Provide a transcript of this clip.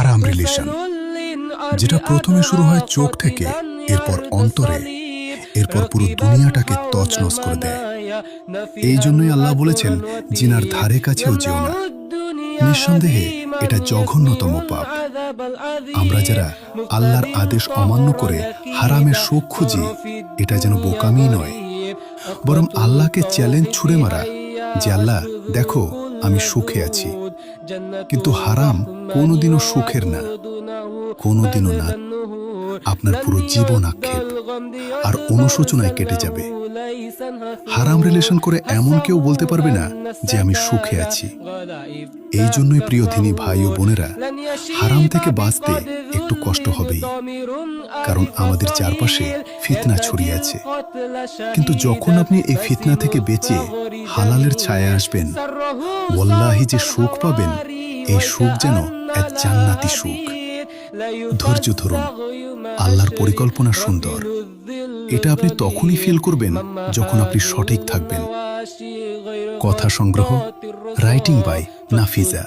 হারাম রিলেশন, যেটা প্রথমে শুরু হয় চোখ থেকে, এরপর অন্তরে, এরপর পুরো দুনিয়াটাকে তছনছ করে দেয়। এই জন্যই আল্লাহ বলেছেন, জিনার ধারে কাছেও যেও না। নিঃসন্দেহে এটা জঘন্যতম পাপ। আমরা যারা আল্লাহর আদেশ অমান্য করে হারামের সুখ খুঁজি, এটা যেন বোকামি নয়, বরং আল্লাহকে চ্যালেঞ্জ ছুড়ে মারা যে আল্লাহ দেখো আমি সুখে আছি। কিন্তু হারাম কোনোদিনও সুখের না, কোনোদিনও না। আপনার পুরো জীবন আক্ষেপ আর অনুশোচনায় কেটে যাবে। হারাম রিলেশন করে এমন কেউ বলতে পারবে না যে আমি সুখে আছি। এই জন্যই প্রিয় দিনী ভাই ও বোনেরা, হারাম থেকে বাঁচতে একটু কষ্ট হবেই, কারণ আমাদের চারপাশে ফিতনা ছড়িয়ে আছে। কিন্তু যখন আপনি এই ফিতনা থেকে বেঁচে হালালের ছায়া আসবেন, ওয়াল্লাহি যে সুখ পাবেন, এই সুখ যেন এক জান্নাতি সুখ। ধৈর্য ধরুন, আল্লাহর পরিকল্পনা সুন্দর। এটা আপনি তখনই ফিল করবেন যখন আপনি সঠিক থাকবেন। কথা সংগ্রহ, রাইটিং বাই নাফিজা।